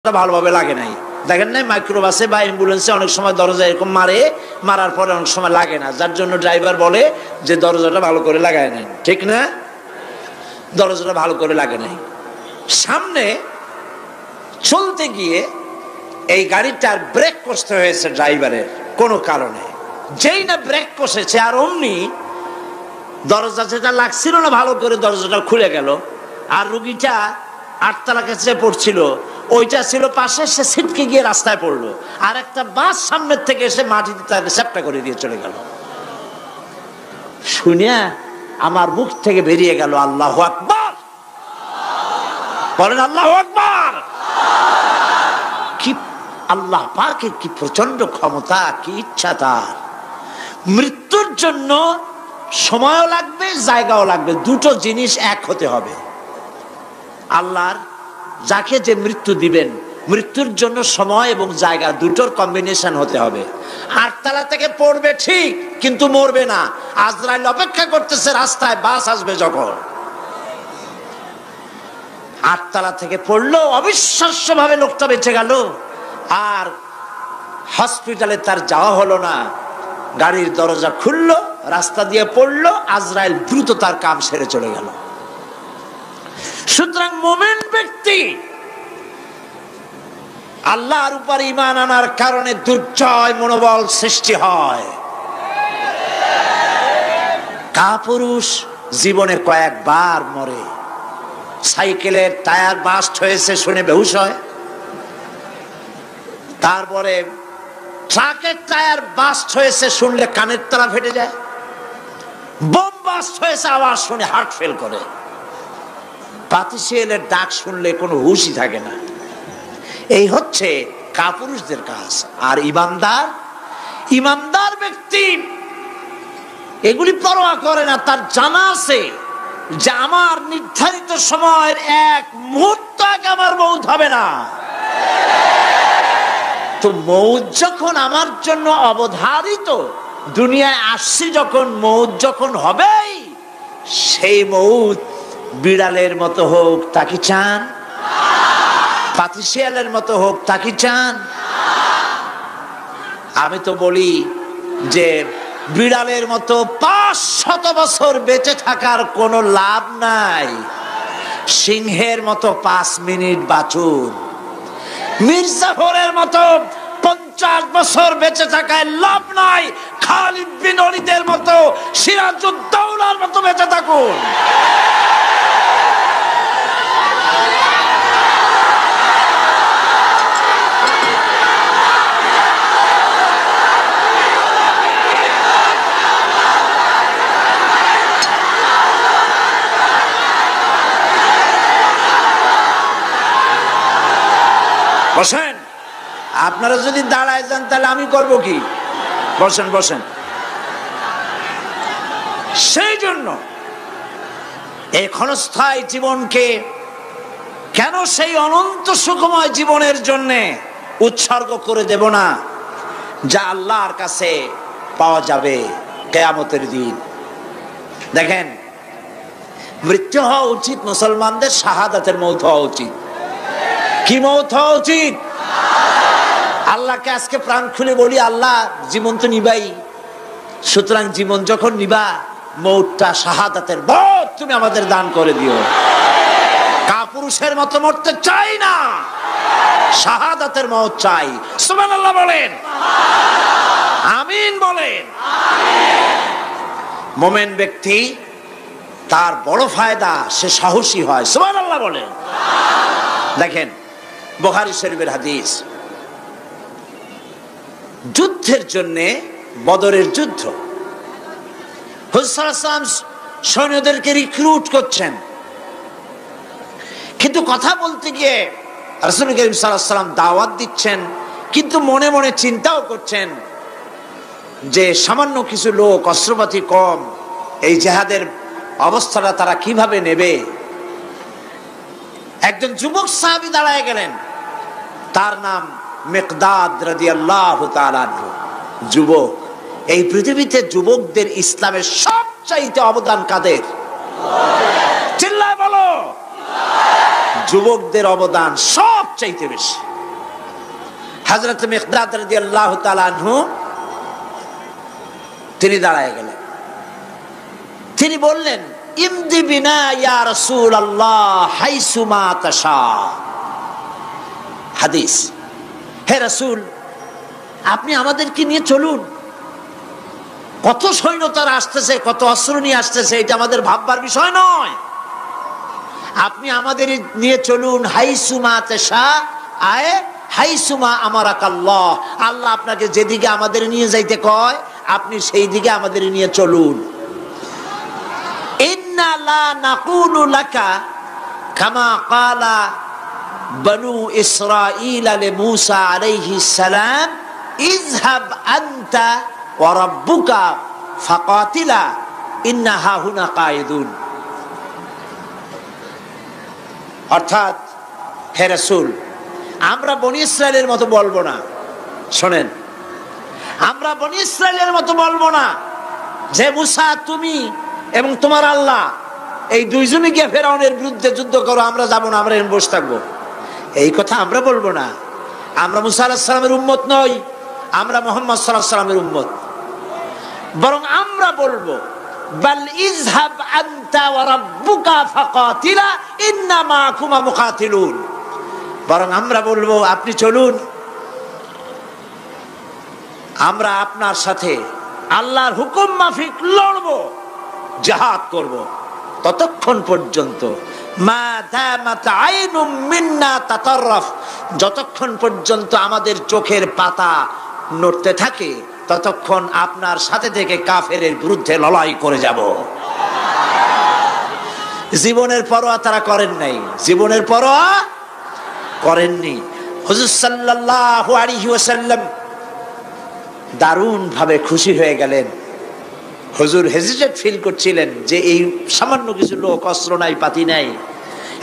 ভালোভাবে লাগে নাই। দেখেন নাই মাইক্রোবাসে বা অ্যাম্বুলেন্সে অনেক সময় দরজা এরকম মারার পরে অনেক সময় লাগে না, যার জন্য ড্রাইভার বলে যে দরজাটা ভালো করে লাগায় নাই। ঠিক না? দরজাটা ভালো করে লাগে নাই। সামনে চলতে গিয়ে এই গাড়িটার ব্রেক কষতে হয়েছে ড্রাইভারের কোনো কারণে। যেই না ব্রেক কষেছে আর অমনি দরজা যেটা লাগছিল না ভালো করে দরজাটা খুলে গেল, আর রুগীটা 8 তলা কাছে পড়ছিল, ওইটা ছিল পাশে, সে ছিটকে গিয়ে রাস্তায় পড়লো, আর একটা বাস সামনের থেকে এসে মাটিতে তাকে চ্যাপ্টা করে দিয়ে চলে গেল। শুনিয়া আমার মুখ থেকে বেরিয়ে গেল আল্লাহু আকবার। বলেন আল্লাহু আকবার। কি আল্লাহ পাকের কি প্রচন্ড ক্ষমতা, কি ইচ্ছা তার। মৃত্যুর জন্য সময়ও লাগবে, জায়গাও লাগবে, দুটো জিনিস এক হতে হবে। আল্লাহর যাকে যে মৃত্যু দিবেন, মৃত্যুর জন্য সময় এবং জায়গা দুটোর কম্বিনেশন হতে হবে। 8 তলা থেকে পড়বে ঠিক, কিন্তু মরবে না। আজরাইল অপেক্ষা করতেছে রাস্তায়, বাস আসবে যখন। 8 তলা থেকে পড়লো, অবিশ্বাস্য ভাবে লোকটা বেঁচে গেল, আর হসপিটালে তার যাওয়া হলো না। গাড়ির দরজা খুললো, রাস্তা দিয়ে পড়লো, আজরাইল দ্রুত তার কাম সেরে চলে গেল। সুতরাং মুমিন ব্যক্তি আল্লাহর উপর ঈমান আনার কারণে দুর্জয় মনোবল সৃষ্টি হয়। কাপুরুষ জীবনে কয়েকবার মরে। সাইকেলের টায়ার বাস্ট হয়েছে শুনে বেহুশ হয়, তারপরে ট্রাকের টায়ার বাস্ট হয়েছে শুনলে কানের তলা ফেটে যায়, বোম বাস্ট হয়েছে আওয়াজ শুনে হার্ট ফেল করে, পাতিশিয়ালের ডাক শুনলে কোনো হুশই থাকে না। এই হচ্ছে কাপুরুষদের কাজ। আর ইমানদার ব্যক্তি এগুলি পরোয়া করে না। তার জানা আছে যে আমার নির্ধারিত সময়ের এক মুহূর্ত আগে আমার মৌত হবে না। তো মৌত যখন আমার জন্য অবধারিত, দুনিয়ায় আসছি যখন, মৌত যখন হবেই, সেই মৌত বিড়ালের মতো হোক তা কি চান? পাতিশিয়ালের মতো হোক তা কি চান? আমি তো বলি যে বিড়ালের মতো 500 বছর বেঁচে থাকার কোনো লাভ নাই। সিংহের মতো 5 মিনিট বাঁচুন। মির্জাফরের মতো 50 বছর বেঁচে থাকায় লাভ নাই। খালিদ বিন ওলীদের মতো, সিরাজউদ্দৌলার মতো বেঁচে থাকুন। বসেন। আপনারা যদি দাঁড়ায় যান তাহলে আমি করব কি? বসেন বসেন। সেই জন্য এই ক্ষণস্থায়ী জীবনকে কেন সেই অনন্ত সুখময় জীবনের জন্য উৎসর্গ করে দেব না, যা আল্লাহর কাছে পাওয়া যাবে কিয়ামতের দিন। দেখেন, মৃত্যু হওয়া উচিত মুসলমানদের, শাহাদাতের মৌত হওয়া উচিত। কি মৌত হওয়া উচিত? আল্লাহকে আজকে প্রাণ খুলে বলি, আল্লাহ জীবন তো নিবাই, সুতরাং জীবন যখন নিবা, মৌতটা শাহাদাতের মৌত তুমি আমাদের দান করে দিও। কাপুরুষের মতো মরতে চাই না, শাহাদাতের মৌত চাই। সুবহানাল্লাহ বলেন, আমিন বলেন। মুমিন ব্যক্তি তার বড় ফায়দা, সে সাহসী হয়। সুবহানাল্লাহ বলেন। দেখেন, বুখারী শরীফের হাদিস, যুদ্ধের জন্য, বদরের যুদ্ধ, হুজুর সাল্লাল্লাহু আলাইহি ওয়াসাল্লাম সৈন্যদেরকে রিক্রুট করছেন, কিন্তু কথা বলতে গিয়ে রাসূল করিম সাল্লাল্লাহু আলাইহি ওয়াসাল্লাম দাওয়াত দিচ্ছেন, কিন্তু মনে মনে চিন্তাও করছেন যে সামান্য কিছু লোক, অস্ত্রপাতি কম, এই জিহাদের অবস্থাটা তারা কিভাবে নেবে। একজন যুবক সাহাবী দাঁড়ায় গেলেন, তার নাম মিকদাদ রাদিয়াল্লাহু তাআলা আনহু। যুবক, এই পৃথিবীতে যুবকদের ইসলামের সবচাইতে অবদান কাদের? চিল্লায় বলো। যুবকদের অবদান সবচাইতে বেশি। হযরত মিকদাদ রাদিয়াল্লাহু তাআলা আনহু তিনি দাঁড়ায় গেলেন। তিনি বললেন, ইমদি বিনা ইয়া রাসূলুল্লাহ হাইসুমা তাশা। হাদিস, হে রাসূল, আপনি আমাদেরকে নিয়ে চলুন। কত সৈন্যতারা আসতেছে, কত অস্ত্র নিয়ে আসতেছে, এটা আমাদের ভাববার বিষয় নয়। আপনি আমাদের নিয়ে চলুন। হাইসুমা তাশা আয়ে হাইসুমা আমারাকাল্লাহ, আল্লাহ আপনাকে যেদিকে আমাদের নিয়ে যাইতে কয় আপনি সেই দিকে আমাদের নিয়ে চলুন। ইন্না লা নাকুলু লাকা কামা ক্বালা বনু ইসরাঈল লিমূসা আলাইহিস সালাম ইযহাব আনতা ওয়া রাব্বুকা ফাকাতিলা ইন্না হাহুনা কায়িদুন। অর্থাৎ, হে রাসূল, আমরা বনি ইসরাইলের মতো বলবো না। শোনেন, আমরা বনি ইসরাইলের মতো বলবো না যে মুসা তুমি এবং তোমার আল্লাহ এই দুইজনে গিয়ে ফেরাউনের বিরুদ্ধে যুদ্ধ করো, আমরা যাবো না, আমরা বসে থাকবো। এই কথা আমরা বলবো না। আমরা মুসা আলাইহিস সালামের উম্মত নই, আমরা মুহাম্মদ সাল্লাল্লাহু আলাইহি ওয়াসাল্লামের উম্মত। বরং আমরা বলবো, বাল ইযহাব আনতা ওয়া রাব্বুকা ফাকাতিলা ইন্না মাআকুমা মুকাতিলুন। বরং আমরা বলবো, আপনি চলুন, আমরা আপনার সাথে আল্লাহর হুকুম মাফিক লড়বো, জিহাদ করব। ততক্ষণ পর্যন্ত মা দামাত আইনুম মিন্না তাতাররাফ, যতক্ষণ পর্যন্ত আমাদের চোখের পাতা নড়তে থাকে ততক্ষণ আপনার সাথে থেকে কাফেরের বিরুদ্ধে লড়াই করে যাব। জীবনের পরোয়া তারা করেন নাই, জীবনের পরোয়া করেননি। হুজুর সাল্লাল্লাহু আলাইহি ওয়াসাল্লাম দারুণ ভাবে খুশি হয়ে গেলেন। হুজুর হেজিটেট ফিল করছিলেন যে এই সামান্য কিছু লোক, অস্ত্র নাই, পাতি নাই,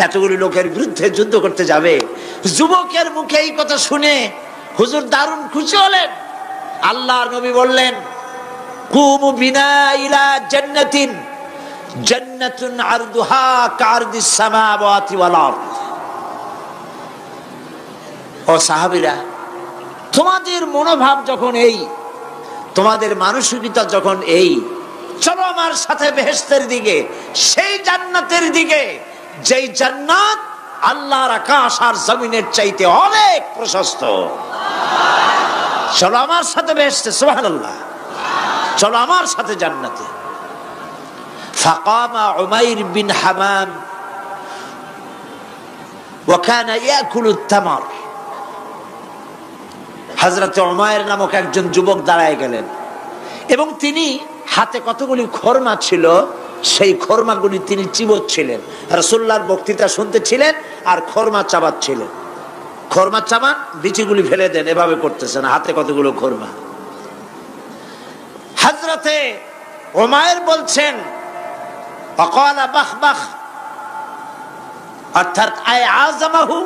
এতগুলি লোকের বিরুদ্ধে যুদ্ধ করতে যাবে। যুবকের মুখে এই কথা শুনে হুজুর দারুণ খুশি হলেন। আল্লাহর নবী বললেন, কুমু বিনা ইলা জান্নাতিন জান্নাতুন আরদুহা কারদিস সামাওয়াতি ওয়াল আরদ। ও সাহাবীরা, তোমাদের মনোভাব যখন এই, তোমাদের মানসিকতা যখন এই, চলো আমার সাথে বেহেশতের দিকে, সেই জান্নাতের দিকে যেই জান্নাত আল্লাহর আকাশ আর জমিনের চাইতে অনেক প্রশস্ত। চলো আমার সাথে বেহেশতে, সুবহানাল্লাহ, চলো আমার সাথে জান্নাতে। ফাকামা উমাইর বিন হামাম ওয়া কানা ইয়াকুলু তামার। হযরত উমাইর নামক একজন যুবক দাঁড়ায় গেলেন এবং তিনি হাতে কতগুলি খরমা ছিল, সেই খরমাগুলি তিনি চিবোচ্ছিলেন। রাসূলুল্লাহর বক্তৃতা শুনতেছিলেন আর খরমা চাবাচ্ছিলেন। খরমা চাবান, বিচিগুলি ফেলে দেন, এভাবে করতেছেন, হাতে কতগুলো খরমা। হযরতে উমাইর বলছেন, ফাকালা বাখ বাখ, অর্থাৎ আয় আযমাহু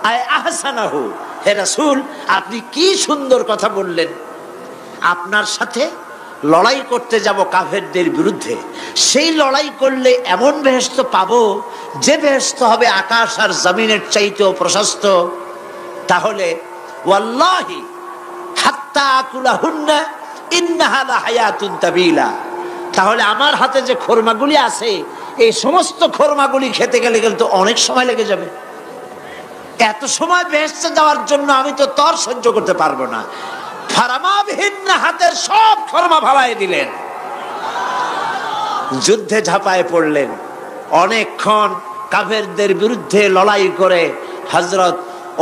আয় আহসানাহু। হে রাসূল, আপনি কি সুন্দর কথা বললেন। আপনার সাথে লড়াই করতে যাব কাফেরদের বিরুদ্ধে, সেই লড়াই করলে এমন বেহেশত পাবো যে বেহেশত হবে আকাশ আর জমিনের চাইতেও প্রশস্ত। তাহলে ওয়াল্লাহি হাত্তা আকুলাহুন্না ইন্নাহা লাহায়াতুন তাবিলা, তাহলে আমার হাতে যে খরমাগুলি আছে এই সমস্ত খরমাগুলি খেতে গেলে কিন্তু অনেক সময় লেগে যাবে। এত সময় বেহেশতে যাওয়ার জন্য আমি তো তর সহ্য করতে পারবো না। ফারামাবিহীন হাতের সব খরমা ভালাই দিলেন, যুদ্ধে ঝাঁপায় পড়লেন। অনেকক্ষণ কাফেরদের বিরুদ্ধে লড়াই করে হযরত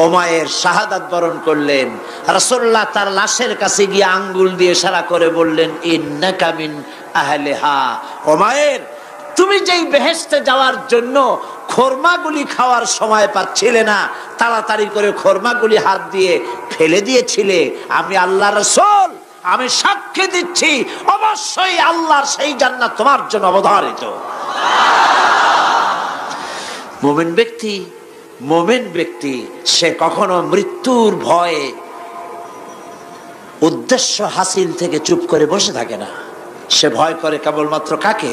উমাইর শাহাদাত বরণ করলেন। রাসূলুল্লাহ তার লাশের কাছে গিয়ে আঙ্গুল দিয়ে ইশারা করে বললেন, ইন্নাকা মিন আহলিহা। উমাইর, তুমি যেই বেহেশতে যাওয়ার জন্য খরমাগুলি খাওয়ার সময় পাচ্ছিলে না, তাড়াতাড়ি করে খরমাগুলি হাত দিয়ে ফেলে দিয়েছিলে, আমি আল্লাহর রাসূল, আমি সাক্ষী দিচ্ছি অবশ্যই আল্লাহর সেই জান্নাত তোমার জন্য অবধারিত। মুমিন ব্যক্তি সে কখনো মৃত্যুর ভয়ে উদ্দেশ্য হাসিল থেকে চুপ করে বসে থাকে না। সে ভয় করে কেবলমাত্র কাকে?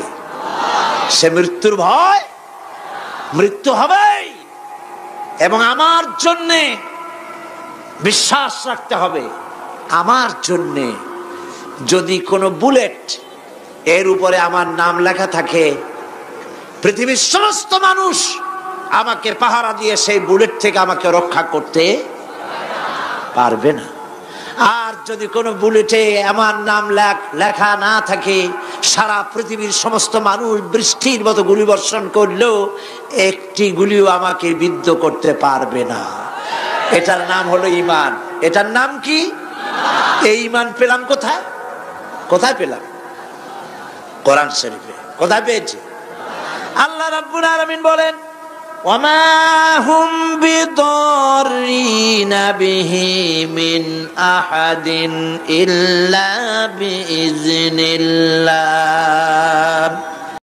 সে মৃত্যুর ভয়, মৃত্যু হবেই এবং আমার জন্যে বিশ্বাস রাখতে হবে আমার জন্যে যদি কোনো বুলেট এর উপরে আমার নাম লেখা থাকে, পৃথিবীর সমস্ত মানুষ আমাকে পাহারা দিয়ে সেই বুলেট থেকে আমাকে রক্ষা করতে পারবে না। আর যদি কোনো বুলেটে আমার নাম লেখা না থাকে, সারা পৃথিবীর সমস্ত মানুষ বৃষ্টির মতো গুলি বর্ষণ করলেও একটি গুলিও আমাকে বিদ্ধ করতে পারবে না। এটার নাম হলো ঈমান। এটার নাম কি? এই ঈমান পেলাম কোথায়? কোথায় পেলাম? কোরআন শরীফে। কোথায় পেয়েছি? আল্লাহ রাব্বুল আলামিন বলেন, ওয়ামা হুম বিদরিনা বিহি মিন আহাদিন ইল্লা বিইজনিল্লাহ।